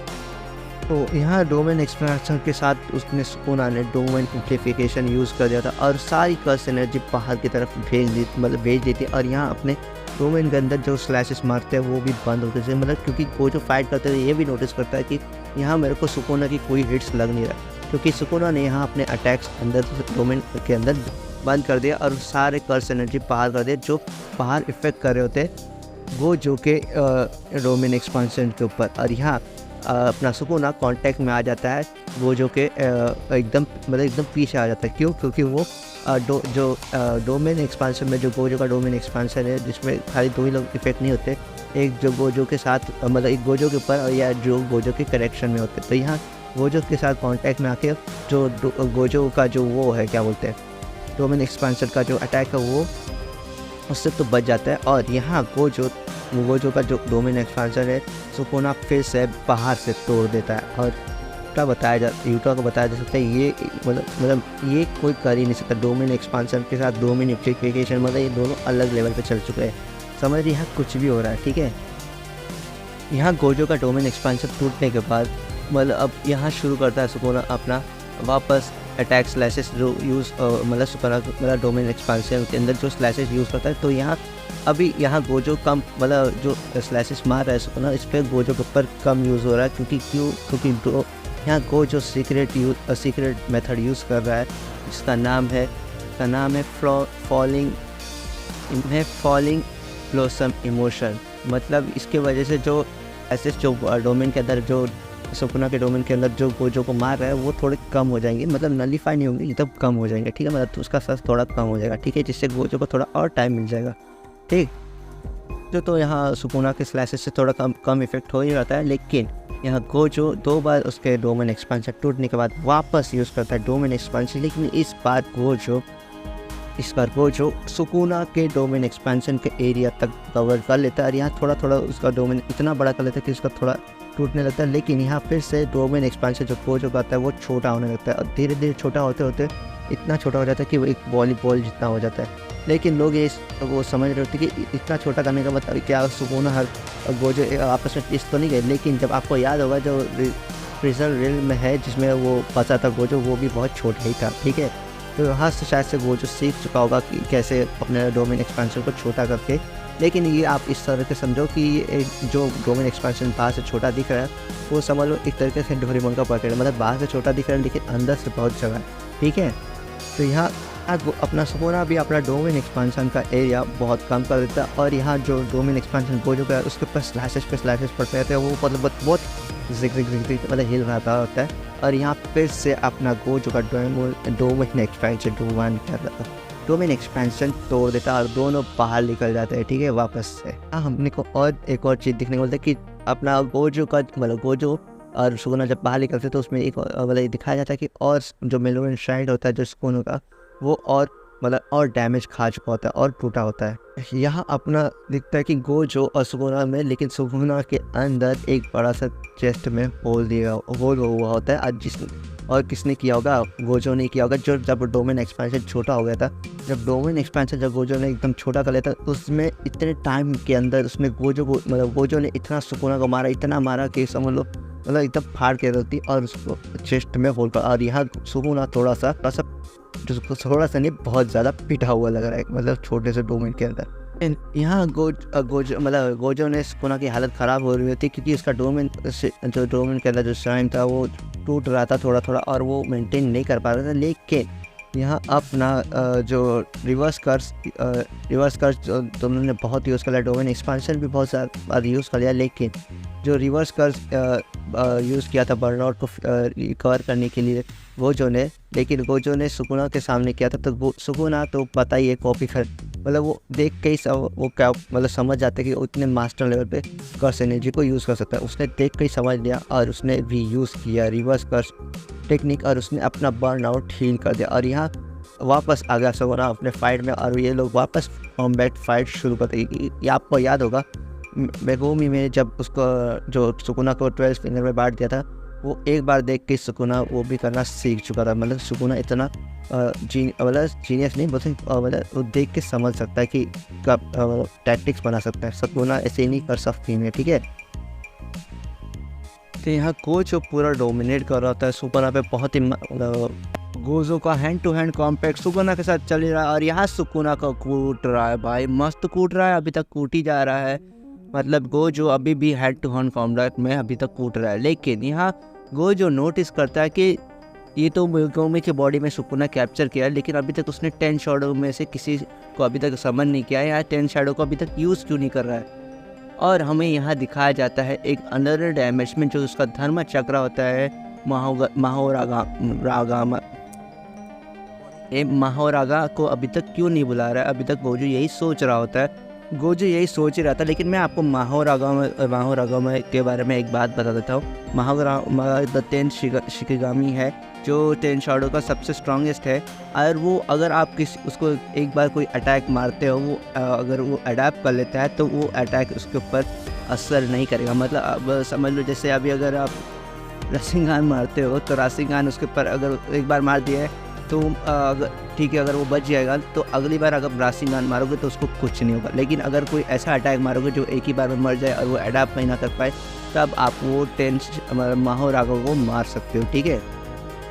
तो यहाँ डोमेन एक्सपेंशन के साथ उसने सुकुना ने डोमेन एम्प्लीफिकेशन यूज़ कर दिया था और सारी कर्स एनर्जी बाहर की तरफ भेज दी थी। और यहाँ अपने डोमेन के अंदर जो स्लैशेस मारते हैं वो भी बंद होते थे, मतलब क्योंकि वो जो फाइट करते थे ये भी नोटिस करता है कि यहाँ मेरे को सुकुना की कोई हिट्स लग नहीं रहा, क्योंकि सुकुना ने यहाँ अपने अटैक्स अंदर डोमेन के अंदर बंद कर दिया और सारे कर्स एनर्जी बाहर कर दिया जो बाहर इफेक्ट कर रहे होते गोजो के डोमेन एक्सपेंशन के ऊपर। और यहाँ अपना सुकुना कांटेक्ट में आ जाता है गोजो के एकदम पीछे आ जाता है। क्यों? क्योंकि वो डोमेन एक्सपेंशन में जो गोजो का डोमेन एक्सपेंशन है जिसमें खाली दो ही लोग इफेक्ट नहीं होते, एक जो गोजो के साथ मतलब एक गोजो के ऊपर और या जो गोजो के करेक्शन में होते। तो यहाँ गोजो के साथ कांटेक्ट में आके जो गोजो का जो वो है क्या बोलते हैं डोमेन एक्सपेंशन का जो अटैक है वो उससे तो बच जाता है। और यहाँ गोजो का जो डोमेन एक्सपेंशन है सुकुना फिर से बाहर से तोड़ देता है। और यूटा को बताया जा सकता है ये मतलब ये कोई कर ही नहीं सकता। डोमेन एक्सपेंशन के साथ डोमेन एम्प्लीफिकेशन मतलब ये दोनों अलग लेवल पे चल चुके हैं, समझ यहाँ कुछ भी हो रहा है, ठीक है। यहाँ गोजो का डोमेन एक्सपेंशन टूटने के बाद मतलब अब यहाँ शुरू करता है सुकुना अपना वापस अटैक स्लैशेस जो यूज़ मतलब सुकुना मतलब डोमेन एक्सपेंशन के अंदर जो स्लैशेस यूज़ करता है। तो यहाँ यहाँ गोजो कम मतलब जो स्लैशेस मार रहा है सुकुना इस पर गोजो के ऊपर कम यूज़ हो रहा है, क्योंकि यहाँ गोजो सीक्रेट मेथड यूज़ कर रहा है जिसका नाम है फॉलिंग ब्लॉसम इमोशन। मतलब इसके वजह से जो ऐसे जो डोमेन के अंदर जो सुकुना के डोमेन के अंदर जो गोजो को मार रहा है वो थोड़े कम हो जाएंगे, मतलब नलीफाई नहीं होंगे एकदम कम हो जाएंगे, ठीक है। मतलब तो उसका सस थोड़ा कम हो जाएगा, ठीक है, जिससे गोजो को थोड़ा और टाइम मिल जाएगा, ठीक। तो यहाँ सुकुना के स्लैशेस से थोड़ा कम इफेक्ट हो ही रहता है। लेकिन यहाँ गोजो 2 बार उसके डोमेन एक्सपेंशन टूटने के बाद वापस यूज़ करता है डोमेन एक्सपेंशन, लेकिन इस बार गोजो सुकुना के डोमेन एक्सपेंशन के एरिया तक कवर कर लेता है। और यहाँ थोड़ा उसका डोमेन इतना बड़ा कर लेता है कि उसका थोड़ा टूटने लगता है। लेकिन यहाँ फिर से डोमेन एक्सपेंशन जो गोजो का आता है वो छोटा होने लगता है और धीरे धीरे छोटा होते होते इतना छोटा हो जाता है कि वो एक वॉलीबॉल जितना हो जाता है। लेकिन लोग वो समझ रहे होते कि इतना छोटा करने का मतलब क्या सुकुना हर गोजो आपस में टिस तो नहीं गए। लेकिन जब आपको याद होगा जो प्रिजन रिल में है जिसमें वो फंसा था गोजो वो भी बहुत छोटा ही था, ठीक है। तो यहाँ से शायद से गोजो सीख चुका होगा कि कैसे अपने डोमेन एक्सपेंशन को छोटा करके। लेकिन ये आप इस तरह से समझो कि ये जो डोमेन एक्सपेंशन बाहर से छोटा दिख रहा है वो समझ लो एक तरीके से डोरेमोन का पॉकेट, मतलब बाहर से छोटा दिख रहा है लेकिन अंदर से बहुत जगह है, ठीक है। तो यहाँ अपना सुकुना भी अपना डोमेन एक्सपेंशन का एरिया बहुत कम कर देता है। और यहाँ जो डोमेन एक्सपेंशन गोजो का उसके ऊपर स्लैशेस पड़ते रहते हैं, वो मतलब बहुत जिग मतलब हिल रहा होता है। और यहाँ फिर से अपना गोजो का डोमेन एक्सपेंशन तोड़ देता है और दोनों बाहर निकल जाते हैं, ठीक है, वापस से। हमने को और एक और चीज़ दिखने को मिलता है कि अपना गोजो और सुकुना जब बाहर निकलते तो उसमें एक मतलब दिखाया जाता है कि और जो मेलोन शाइड होता है जो सुकुना का वो और डैमेज खा चुका होता है और टूटा होता है। यहाँ अपना दिखता है कि गोजो और सुकुना में, लेकिन सुकुना के अंदर एक बड़ा सा चेस्ट में होल हुआ होता है और किसने किया होगा, गोजो ने किया होगा। जो जब डोमेन एक्सपेंशन छोटा हो गया था, जब डोमेन एक्सपेंशन जब गोजो ने एकदम छोटा कर लिया था, तो उसमें इतने टाइम के अंदर उसने गोजो को मतलब गोजो ने इतना सुकुना को मारा, इतना मारा कि समझ लो मतलब एकदम फाड़ के रहती और उसको चेस्ट में होल कर। और यहाँ सुकुना थोड़ा सा जो थोड़ा सा नहीं बहुत ज़्यादा पिटा हुआ लग रहा है, मतलब छोटे से डोमेन के अंदर। यहाँ गोजो ने सुकुना की हालत ख़राब हो रही थी, क्योंकि उसका जो डोमेन के अंदर जो श्राइन था वो टूट रहा था थोड़ा थोड़ा, और वो मेंटेन नहीं कर पा रहा था। लेकिन यहाँ अपना जो रिवर्स कर्स दोनों ने बहुत यूज़ कर लिया, डोमेन एक्सपांशन भी बहुत ज़्यादा यूज़ कर लिया, लेकिन जो रिवर्स कर्स यूज़ किया था बर्नआउट को रिकवर करने के लिए गोजो ने सुकुना के सामने किया था। तो वो सुकुना तो पता ही है कॉपी कर, मतलब वो देख के ही वो क्या मतलब समझ जाते कि उतने मास्टर लेवल पे कर्स एनर्जी को यूज़ कर सकता है। उसने देख के ही समझ लिया और उसने भी यूज़ किया रिवर्स कर्स टेक्निक, और उसने अपना बर्न आउट हील कर दिया। और यहाँ वापस आ गया सुकुना अपने फाइट में, और ये लोग वापस कॉम्बैट फाइट शुरू करते। ये आपको याद होगा मेगुमी में जब उसको जो सुकुना को 12 फिंगर में बांट दिया था, वो एक बार देख के सुकुना वो भी करना सीख चुका था। मतलब सुकुना इतना जीनियस नहीं बोलते, मतलब वो देख के समझ सकता है कि कब टैक्टिक्स बना सकता है। सुकुना ऐसे नहीं कर सकती है, ठीक है। तो यहाँ कोच पूरा डोमिनेट कर रहा था सुकुना पे, बहुत ही गोजो का hand to hand compact Sukuna के साथ चल रहा है। और यहाँ सुकुना का कूट रहा है भाई, मस्त कूट रहा है, अभी तक कूट ही जा रहा है। मतलब गोजो अभी भी हैंड टू हैंड कॉम्बैट में अभी तक कूट रहा है। लेकिन यहाँ गोजो नोटिस करता है कि ये तो मेगुमी की बॉडी में सुकुना कैप्चर किया है, लेकिन अभी तक उसने 10 शैडो में से किसी को अभी तक समन नहीं किया है। यहाँ 10 शैडो को अभी तक यूज़ क्यों नहीं कर रहा है। और हमें यहाँ दिखाया जाता है एक अंडर डैमेज में जो उसका धर्म चक्र होता है महाोरागा को अभी तक क्यों नहीं बुला रहा है। अभी तक गोजो यही सोच रहा होता है, गोजो यही सोच ही रहा था। लेकिन मैं आपको महाोरागा के बारे में एक बात बता देता हूँ। महाोरागा द 10 शिकिगामी है, जो 10 शैडो का सबसे स्ट्रॉन्गेस्ट है। और वो अगर आप उसको एक बार कोई अटैक मारते हो, वो अगर वो अडैप्ट कर लेता है तो वो अटैक उसके ऊपर असर नहीं करेगा। मतलब अब समझ लो जैसे अभी अगर आप राशिंगान मारते हो तो राशिंगान उसके ऊपर अगर एक बार मार दिया है तो ठीक है, अगर वो बच जाएगा तो अगली बार अगर राशिंगान मारोगे तो उसको कुछ नहीं होगा। लेकिन अगर कोई ऐसा अटैक मारोगे जो एक ही बार में मर जाए और वो अडैप्ट नहीं ना कर पाए, तब आप वो 10 महाोरागा को मार सकते हो, ठीक है।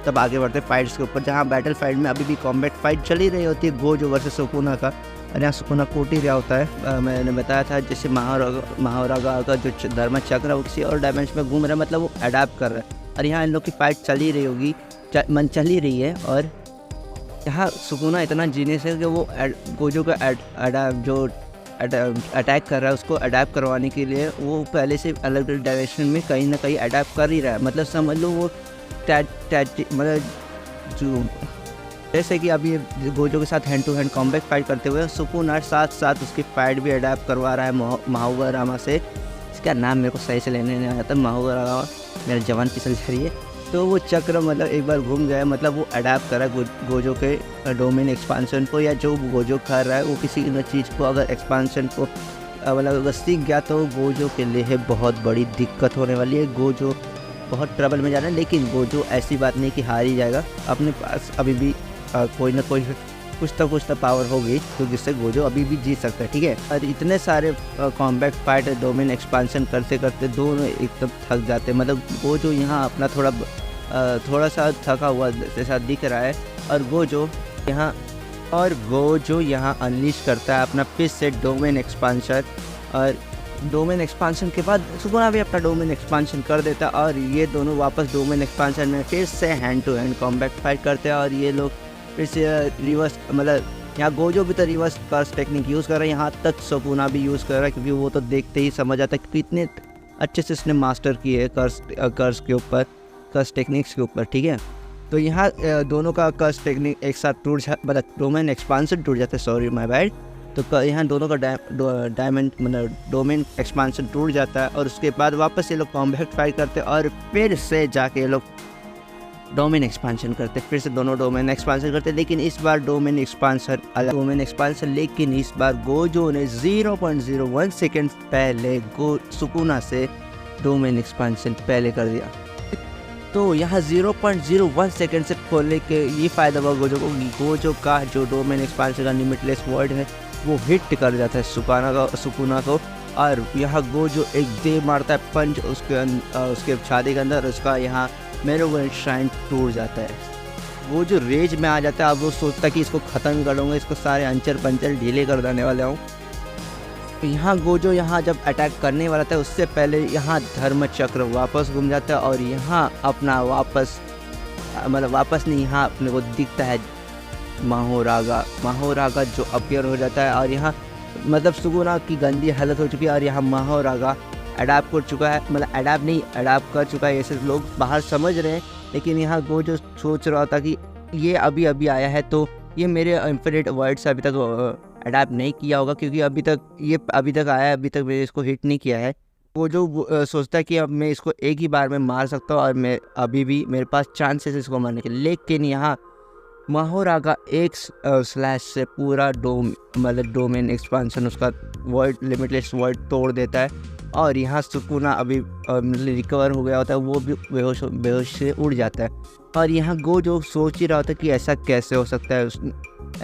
तब आगे बढ़ते फाइट्स के ऊपर, जहाँ बैटल फाइट में अभी भी कॉम्बैट फाइट चली रही होती है गोजो वर्सेस सुकुना का। और यहाँ सुकुना कूट ही रहा होता है। मैंने बताया था जैसे महाोरागा का जो धर्म चक्र है वो किसी और डायमेंशन में घूम रहा है, मतलब वो अडैप्ट कर रहा है। और यहाँ इन लोग की फाइट चल ही रही होगी, चल ही रही है। और यहाँ सुकुना इतना जीनियस है कि वो गोजो का अटैक कर रहा है, उसको अडैप्ट करवाने के लिए वो पहले से अलग डायरेक्शन में कहीं ना कहीं अडैप्ट कर ही रहा है। मतलब समझ लो वो मतलब जो जैसे कि अभी गोजो के साथ hand to hand combat fight करते हुए सुकुना साथ साथ उसकी फाइट भी अडैप्ट करवा रहा है महाोरागा से। इसका नाम मेरे को सही से लेने नहीं आता, महाोरागा मेरा जवान पिसल जा रही है। तो वो चक्र मतलब एक बार घूम गया, मतलब वो अडैप्ट कर रहा है गोजो के डोमेन एक्सपांशन को, या जो गोजो कर रहा है वो किसी चीज़ को अगर एक्सपांशन को मतलब अगर सीख गया तो गोजो के लिए बहुत बड़ी दिक्कत होने वाली है। गोजो बहुत ट्रबल में जा रहा है। लेकिन गोजो ऐसी बात नहीं कि हार ही जाएगा, अपने पास अभी भी कोई ना कोई कुछ तो पावर होगी तो जिससे गोजो अभी भी जीत सकता है, ठीक है। और इतने सारे कॉम्बैट फाइट डोमेन एक्सपांशन करते करते दोनों एकदम थक जाते हैं। मतलब गोजो यहाँ अपना थोड़ा सा थका हुआ जैसा दिख रहा है। और गोजो यहाँ अनलीश करता है अपना फिर से डोमेन एक्सपांशन। और डोमेन एक्सपांशन के बाद सुकुना भी अपना डोमेन एक्सपांशन कर देता है, और ये दोनों वापस डोमेन एक्सपांशन में फिर से hand to hand combat fight करते हैं। और ये लोग फिर से रिवर्स, मतलब यहाँ गोजो भी तो रिवर्स कर्स टेक्निक यूज़ कर रहा है, यहाँ तक सुकुना भी यूज़ कर रहा है, क्योंकि वो तो देखते ही समझ आता है कि कितने अच्छे से उसने मास्टर किए है कर्स के ऊपर, कर्स टेक्निक्स के ऊपर, ठीक है। तो यहाँ दोनों का कर्स टेक्निक एक साथ टूट जाता, मतलब डोमेन एक्सपांशन टूट जाता है, सॉरी माय बैड। तो यहाँ दोनों का डायमंड मतलब डोमेन एक्सपांशन टूट जाता है। और उसके बाद वापस ये लोग कॉम्बैट फाइट करते हैं और फिर से जाके ये लोग डोमेन एक्सपांशन करते, फिर से दोनों डोमेन एक्सपांशन करते। लेकिन इस बार डोमेन एक्सपांशन लेकिन इस बार गोजो ने 0.01 सेकेंड पहले सुकुना से डोमेन एक्सपांशन पहले कर दिया। तो यहाँ 0.01 सेकंड से खोलने के ये फ़ायदा हुआ गोजो को। गोजो का जो डोमेन एक्सपांशन का लिमिटलेस वर्ड है वो हिट कर जाता है सुकुना को, और यहाँ गोजो एक दे मारता है पंच उसके छाती के अंदर, उसका यहाँ मेरोगन श्राइन टूट जाता है। वो जो रेज में आ जाता है, अब वो सोचता है कि इसको ख़त्म कर लूँगा, इसको सारे अंचर पंचर ढीले कर देने वाला हूँ। यहाँ गोजो यहाँ जब अटैक करने वाला था उससे पहले यहाँ धर्म चक्र वापस घूम जाता है, और यहाँ अपना वापस नहीं, यहाँ अपने को दिखता है माहोरागा जो अपीयर हो जाता है। और यहाँ मतलब सुकुना की गंदी हालत हो चुकी है, और यहाँ माहोरागा अडाप्ट कर चुका है, मतलब अडाप्ट कर चुका है, ऐसे लोग बाहर समझ रहे हैं। लेकिन यहाँ गोजो सोच रहा था कि ये अभी आया है तो ये मेरे इन्फिनिट वर्ड से अभी तक अडाप्ट नहीं किया होगा, क्योंकि अभी तक आया है, अभी तक मैंने इसको हिट नहीं किया है। वो जो सोचता है कि अब मैं इसको एक ही बार में मार सकता हूँ, और मैं अभी भी मेरे पास चांसेस इसको मारने के। लेकिन यहाँ माहोरागा एक स्लैश से पूरा डोमेन एक्सपांशन उसका वर्ड लिमिटलेस वर्ड तोड़ देता है, और यहाँ सुकुना अभी रिकवर हो गया होता है, वो भी बेहोश से उड़ जाता है। और यहाँ गोजो सोच ही रहा होता है कि ऐसा कैसे हो सकता है, उसने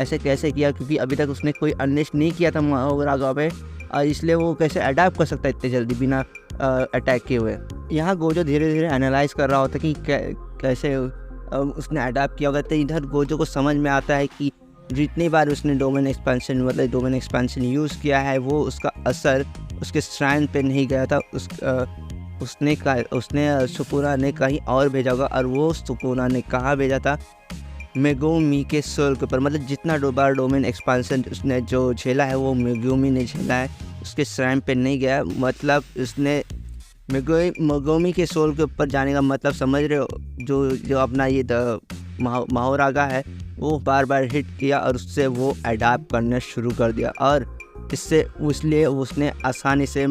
ऐसे कैसे किया, क्योंकि अभी तक उसने कोई अनलेश नहीं किया था माहोरागा पे, और इसलिए वो कैसे अडैप्ट कर सकता है इतने जल्दी बिना अटैक किए हुए। यहाँ गोजो धीरे धीरे एनालाइज कर रहा होता है कि कैसे उसने अडैप्ट किया होगा। तो इधर गोजो को समझ में आता है कि जितनी बार उसने डोमेन एक्सपेंशन यूज़ किया है वो उसका असर उसके श्राइन पे नहीं गया था, उसने सुकुना ने कहीं और भेजा होगा, और वो सुकुना ने कहाँ भेजा था, मेगुमी के सोल के ऊपर। मतलब जितना बार डोमेन एक्सपेंशन उसने जो झेला है वो मेगुमी ने झेला है, उसके श्राइन पे नहीं गया। मतलब उसने मेगुमी के सोल के ऊपर जाने का मतलब समझ रहे हो, जो अपना ये माहोरागा है वो बार बार हिट किया, और उससे वो अडैप्ट करना शुरू कर दिया, और इसलिए उसने आसानी से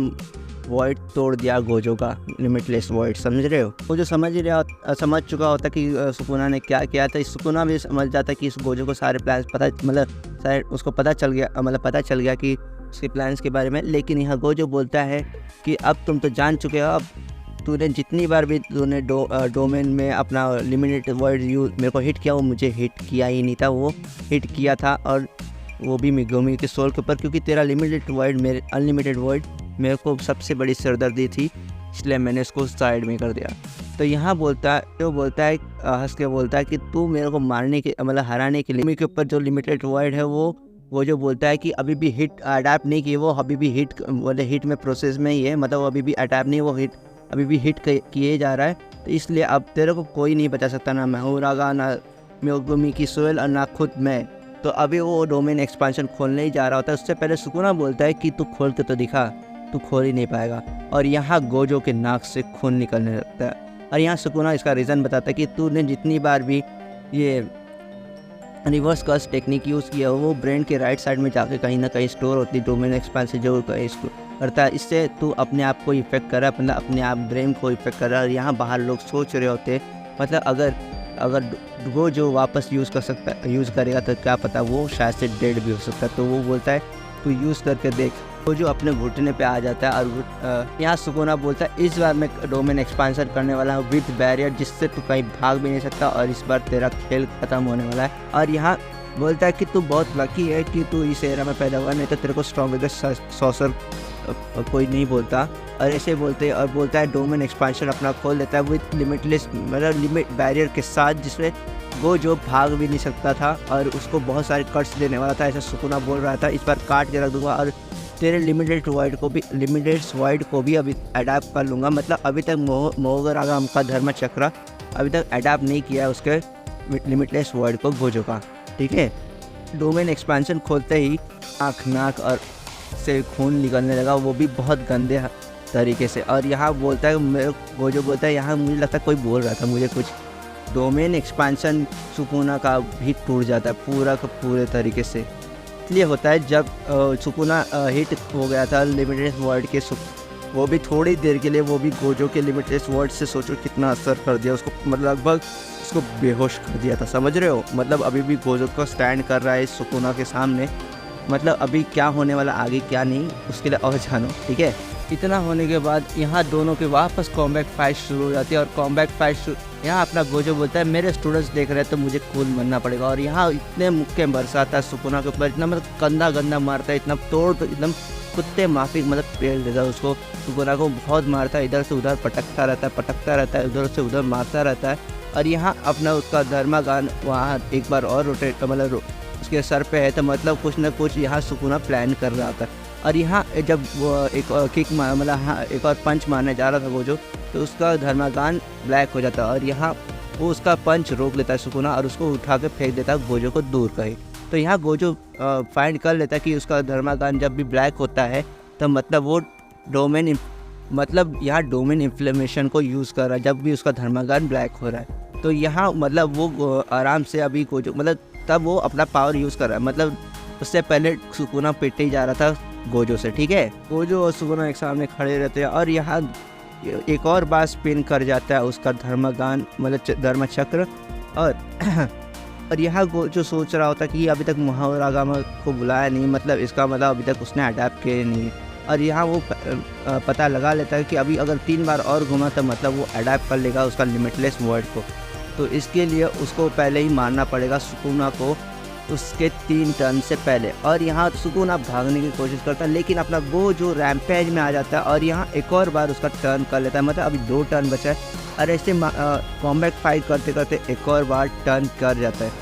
वॉइड तोड़ दिया गोजो का लिमिटलेस वॉइड। समझ रहे हो? वो जो समझ चुका होता कि सुकुना ने क्या किया था, सुकुना भी समझ जाता कि इस गोजो को सारे प्लान्स उसको पता चल गया कि उसके प्लान्स के बारे में। लेकिन यहाँ गोजो बोलता है कि अब तुम तो जान चुके हो, अब तूने जितनी बार भी डोमेन में अपना लिमिटेड वर्ड मेरे को हिट किया, वो मुझे हिट किया ही नहीं था, वो हिट किया था, और वो भी मेगुमी के सोल के ऊपर, क्योंकि तेरा अनलिमिटेड वर्ड मेरे को सबसे बड़ी सिरदर्दी थी, इसलिए मैंने उसको साइड में कर दिया। तो यहाँ हंस के बोलता है कि तू मेरे को हराने के लिए के ऊपर जो लिमिटेड वर्ड है वो जो बोलता है कि अभी भी हिट अडैप्ट नहीं किए, वो अभी भी हिट में प्रोसेस में ही है, मतलब वो अभी भी अडैप्ट नहीं, वो अभी भी हिट किए जा रहा है। तो इसलिए अब तेरे को कोई नहीं बचा सकता, ना माहोरागा, ना मेगुमी की सोल, और ना खुद मैं। तो अभी वो डोमेन एक्सपेंशन खोलने ही जा रहा होता है, उससे पहले सुकुना बोलता है कि तू खोल के तो दिखा, तू खोल ही नहीं पाएगा। और यहाँ गोजो के नाक से खून निकलने लगता है, और यहाँ सुकुना इसका रीज़न बताता है कि तूने जितनी बार भी ये रिवर्स कर्स टेक्निक यूज़ किया वो ब्रेन के राइट साइड में जाके कहीं ना कहीं स्टोर होती है, डोमेन एक्सपेंशन जो करता है, इससे तू अपने आप को इफेक्ट कर रहा है, मतलब अपने आप ब्रेन को इफेक्ट कर रहा है। और यहाँ बाहर लोग सोच रहे होते, मतलब अगर वो जो वापस यूज़ करेगा तो क्या पता वो शायद से डेड भी हो सकता है। तो वो बोलता है तू यूज़ करके देख। वो जो अपने घुटने पे आ जाता है, और यहाँ सुकुना बोलता है इस बार मैं डोमेन एक्सपेंशन करने वाला हूँ विद बैरियर, जिससे तू कहीं भाग भी नहीं सकता, और इस बार तेरा खेल ख़त्म होने वाला है। और यहाँ बोलता है कि तू बहुत लकी है कि तू इस एरा में पैदा हुआ, नहीं तो तेरे को स्ट्रॉन्गेस्ट सॉर्सर कोई नहीं बोलता। और ऐसे बोलता है डोमेन एक्सपेंशन अपना खोल देता है विद लिमिटलेस, मतलब लिमिट बैरियर के साथ, जिसमें वो जो भाग भी नहीं सकता था, और उसको बहुत सारे कट्स देने वाला था, ऐसा सुकुना बोल रहा था। इस बार काट के रख दूंगा, और तेरे लिमिटेड वाइड को भी अभी अडैप्ट कर लूँगा। मतलब अभी तक माहोरागा का धर्म चक्र अभी तक अडैप्ट नहीं किया उसके लिमिटलेस वर्ड को गोजो का, ठीक है। डोमेन एक्सपेंशन खोलते ही आँख, नाक और से खून निकलने लगा, वो भी बहुत गंदे तरीके से। और यहाँ बोलता है गोजो बोलता है, यहाँ मुझे लगता है कोई बोल रहा था मुझे कुछ, डोमेन एक्सपेंशन सुकुना का भी टूट जाता है पूरा का पूरे तरीके से। इसलिए होता है जब सुकुना हिट हो गया था लिमिटेड वर्ड के, वो भी थोड़ी देर के लिए, वो भी गोजो के लिमिटेड वर्ड से सोचो कितना असर कर दिया उसको, मतलब लगभग उसको बेहोश कर दिया था। समझ रहे हो? मतलब अभी भी गोजो का स्टैंड कर रहा है सुकुना के सामने, मतलब अभी क्या होने वाला आगे क्या नहीं उसके लिए और जानो, ठीक है। इतना होने के बाद यहाँ दोनों के वापस कॉम्बैट फाइट शुरू हो जाती है। और कॉम्बैट फाइट यहाँ अपना गोजो बोलता है मेरे स्टूडेंट्स देख रहे हैं तो मुझे कूल बनना पड़ेगा। और यहाँ इतने मुक्के बरसाता है सुकुना के ऊपर, इतना मतलब गंदा मारता है, इतना तोड़ एकदम कुत्ते माफिक मतलब पेड़ देता है उसको। सुकुना को बहुत मारता है, इधर से उधर पटकता रहता है, उधर से उधर मारता रहता है। और यहाँ अपना उसका धर्मागान वहाँ एक बार और रोटेट मतलब उसके सर पे है, तो मतलब कुछ ना कुछ यहाँ सुकुना प्लान कर रहा था। और यहाँ जब वो एक किक मतलब हाँ एक और पंच मारने जा रहा था गोजो, तो उसका धर्मागान ब्लैक हो जाता है। और यहाँ वो उसका पंच रोक लेता है सुकुना और उसको उठा के फेंक देता है गोजो को दूर कहीं। तो यहाँ गोजो फाइंड कर लेता है कि उसका धर्मागान जब भी ब्लैक होता है तो मतलब वो यहाँ डोमेन इन्फ्लेमेशन को यूज़ कर रहा है जब भी उसका धर्मागान ब्लैक हो रहा है। तो यहाँ मतलब वो आराम से अभी गोजो मतलब तब वो अपना पावर यूज़ कर रहा है। मतलब उससे पहले सुकुना पिटे ही जा रहा था गोजो से, ठीक है। गोजो और सुकुना एक सामने खड़े रहते हैं और यहाँ एक और बार स्पिन कर जाता है उसका धर्मगान मतलब धर्मचक्र। और यहाँ गोजो सोच रहा होता कि अभी तक महारागामा को बुलाया नहीं, मतलब इसका मतलब अभी तक उसने अडैप्ट किया नहीं। और यहाँ वो पता लगा लेता है कि अभी अगर 3 बार और घुमा तो मतलब वो अडैप्ट कर लेगा उसका लिमिटलेस वर्ल्ड को। तो इसके लिए उसको पहले ही मारना पड़ेगा सुकुना को उसके 3 टर्न से पहले। और यहाँ सुकुना भागने की कोशिश करता है लेकिन अपना गोजो रैम्पेज में आ जाता है और यहाँ एक और बार उसका टर्न कर लेता है। मतलब अभी 2 टर्न बचा है और ऐसे कॉम्बैट फाइट करते करते एक और बार टर्न कर जाता है।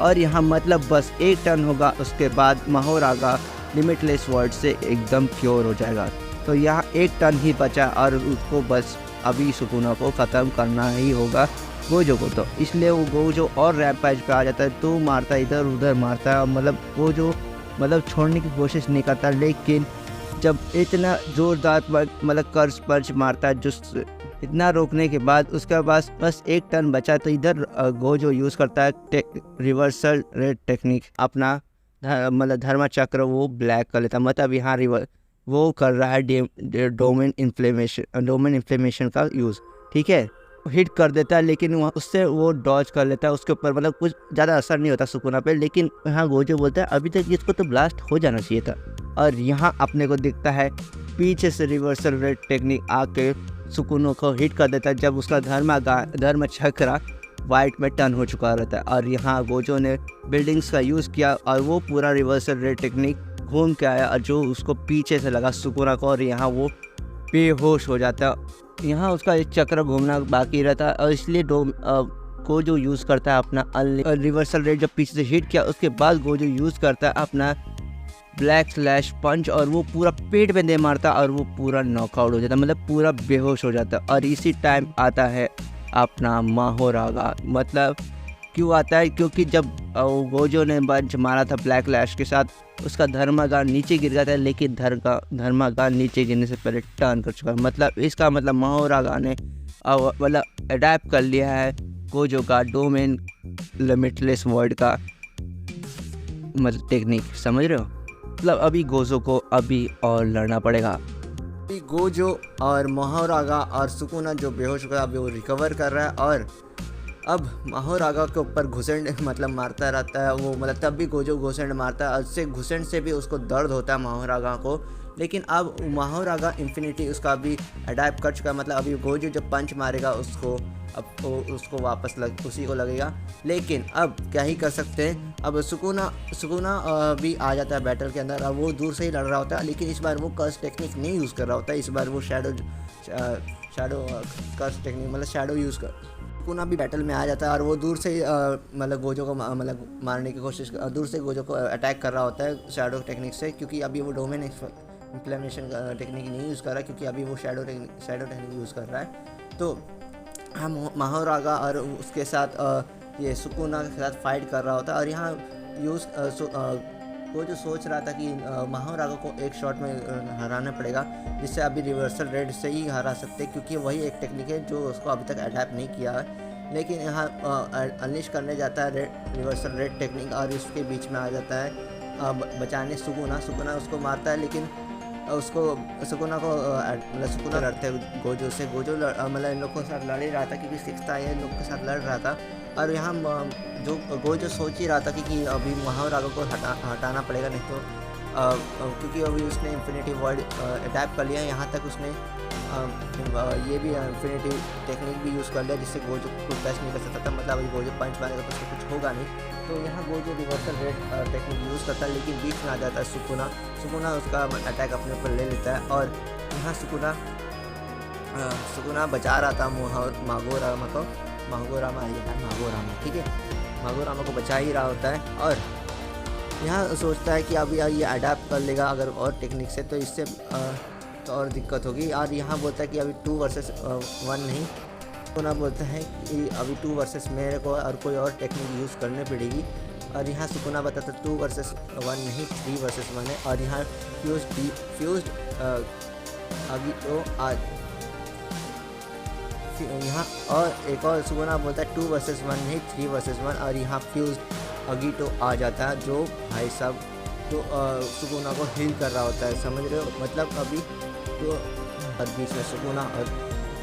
और यहाँ मतलब बस 1 टर्न होगा, उसके बाद महारागा लिमिटलेस वर्ल्ड से एकदम क्योर हो जाएगा। तो यहाँ 1 टर्न ही बचा और उसको बस अभी सुकुना को ख़त्म करना ही होगा गोजो को। तो इसलिए वो गोजो और रैम्पेज पे आ जाता है, तो मारता है इधर उधर मारता है। मतलब गोजो मतलब छोड़ने की कोशिश नहीं करता, लेकिन जब इतना ज़ोरदार मतलब कर्ज पंच मारता है, जो इतना रोकने के बाद उसके पास बस 1 टर्न बचा, तो इधर गोजो यूज़ करता है रिवर्सल रेड टेक्निक, अपना मतलब धर्मचक्र वो ब्लैक कर लेता है। मतलब यहाँ वो कर रहा है डोमेन इन्फ्लेमेशन का यूज़, ठीक है। हिट कर देता है लेकिन वहाँ उससे वो डॉज कर लेता है उसके ऊपर, मतलब कुछ ज़्यादा असर नहीं होता सुकुना पे। लेकिन यहाँ गोजो बोलता है अभी तक इसको तो ब्लास्ट हो जाना चाहिए था। और यहाँ अपने को दिखता है पीछे से रिवर्सल रेड टेक्निक आके सुकुना को हिट कर देता है जब उसका धर्मचक्र वाइट में टर्न हो चुका रहता है। और यहाँ गोजो ने बिल्डिंग्स का यूज़ किया और वो पूरा रिवर्सल रेड टेक्निक घूम के आया और जो उसको पीछे से लगा सुकुना को, और यहाँ वो बेहोश हो जाता है। यहाँ उसका एक चक्र घूमना बाकी रहता है और इसलिए गोजो यूज़ करता है अपना रिवर्सल रेड। जब पीछे से हिट किया उसके बाद गोजो यूज़ करता है अपना ब्लैक स्लैश पंच और वो पूरा पेट में दे मारता और वो पूरा नॉकआउट हो जाता, मतलब पूरा बेहोश हो जाता। और इसी टाइम आता है अपना महारागा। मतलब क्यों आता है, क्योंकि जब गोजो ने पंच मारा था ब्लैक लैश के साथ, उसका धर्मागान नीचे गिर गया था, लेकिन धर्मागान नीचे गिरने से पहले टर्न कर चुका है। मतलब इसका मतलब महारागा ने मतलब अडैप्ट कर लिया है गोजो का डोमेन लिमिटलेस वर्ल्ड का मतलब टेक्निक, समझ रहे हो। मतलब अभी गोजो को अभी और लड़ना पड़ेगा। अभी गोजो और महारागा और सुकुना जो बेहोश हो गया अभी वो रिकवर कर रहा है। और अब महारागा के ऊपर घुसेंड मतलब मारता रहता है वो, मतलब तब भी गोजो घुसेंड मारता है और उससे घुसेंड से भी उसको दर्द होता है महारागा को। लेकिन अब महारागा इन्फिनिटी उसका अभी अडैप्ट कर चुका है। मतलब अभी गोजो जब पंच मारेगा उसको अब उसको वापस उसी को लगेगा। लेकिन अब क्या ही कर सकते हैं, अब सुकुना भी आ जाता है बैटल के अंदर और वो दूर से ही लड़ रहा होता है। लेकिन इस बार वो कर्स टेक्निक नहीं यूज़ कर रहा होता है, इस बार वो शैडो कर्स टेक्निक मतलब शैडो यूज़ कर। सुकुना भी बैटल में आ जाता है और वो दूर से मतलब गोजो को मतलब मारने की कोशिश दूर से गोजो को अटैक कर रहा होता है शैडो टेक्निक से, क्योंकि अभी वो डोमेन इन्फ्लेमेशन टेक्निक नहीं यूज़ कर रहा है, क्योंकि अभी वो शैडो टेक्निक यूज़ कर रहा है। तो हम महारागा और उसके साथ ये सुकुना के साथ फाइट कर रहा होता है। और यहाँ वो जो सोच रहा था कि महारागा को एक शॉट में हराना पड़ेगा, जिससे अभी रिवर्सल रेड से ही हरा सकते, क्योंकि वही एक टेक्निक है जो उसको अभी तक अडैप्ट नहीं किया है। लेकिन यहाँ अनलिश करने जाता है रिवर्सल रेड टेक्निक और उसके बीच में आ जाता है बचाने सुकुना उसको मारता है। लेकिन सुकुना लड़ते गोजो से मतलब इन लोग के साथ लड़ ही रहा था, क्योंकि 6th आई इन लोग के साथ लड़ रहा था। और यहाँ जो गोजो सोच ही रहा था कि अभी महारागा को हटाना पड़ेगा, नहीं तो क्योंकि अभी उसने इन्फिनिटी वर्ड अडैप्ट कर लिया है। यहाँ तक उसने ये भी इन्फिनिटी टेक्निक भी यूज़ कर लिया, जिससे गोजो को टच नहीं कर सकता था। मतलब अभी गोजो पंच मारेगा तो उसको कुछ होगा नहीं। तो यहाँ Gojo reversal red technique use करता है, लेकिन बीच में आ जाता है सुकुना उसका अटैक अपने ऊपर ले लेता है। और यहाँ सुकुना बचा रहा था मागोरामा, ठीक है, मागोरामा को बचा ही रहा होता है। और यहाँ सोचता है कि अभी ये अडैप्ट कर लेगा अगर और टेक्निक से, तो इससे तो और दिक्कत होगी। और यहाँ बोलता है कि अभी 2 वर्सेस 1 नहीं, तो ना बोलता है कि अभी 2 वर्सेस मेरे को और कोई और टेक्निक यूज़ करनी पड़ेगी। और यहाँ सुकुना बताता 2 वर्सेस 1 नहीं 3 वर्सेस 1 है। और यहाँ फ्यूज्ड अभी तो आज यहाँ और एक और सुकुना बोलता है 2 वर्सेस 1 नहीं 3 वर्सेस 1। और यहाँ फ्यूज्ड अगीटो आ जाता है, जो भाई साहब तो सुकुना को हील कर रहा होता है, समझ रहे हो। मतलब अभी तो बीच में सुकुना और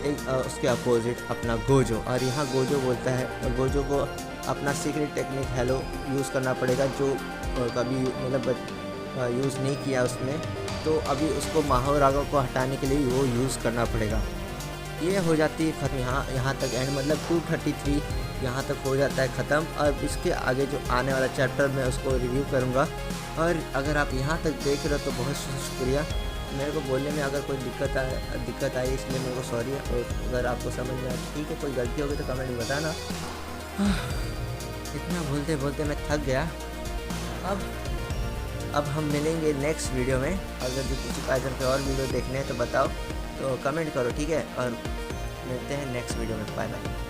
एक उसके अपोजिट अपना गोजो। और यहाँ गोजो बोलता है, गोजो को अपना सीक्रेट टेक्निक हेलो यूज़ करना पड़ेगा, जो कभी मतलब यूज़ नहीं किया उसने। तो अभी उसको माहोरागा को हटाने के लिए वो यूज़ करना पड़ेगा। ये हो जाती है ख़त्म यहाँ तक एंड, मतलब 233 यहाँ तक हो जाता है ख़त्म। और इसके आगे जो आने वाला चैप्टर मैं उसको रिव्यू करूँगा। और अगर आप यहाँ तक देख रहे हो तो बहुत शुक्रिया। मेरे को बोलने में अगर कोई दिक्कत आई इसलिए मेरे को सॉरी है। और अगर आपको समझ में आए ठीक है, कोई गलती होगी तो कमेंट में बताना। इतना बोलते बोलते मैं थक गया। अब हम मिलेंगे नेक्स्ट वीडियो में। अगर जुजुत्सु काइसेन पे और वीडियो देखने हैं तो बताओ, तो कमेंट करो, ठीक है। और मिलते हैं नेक्स्ट वीडियो में। Bye bye.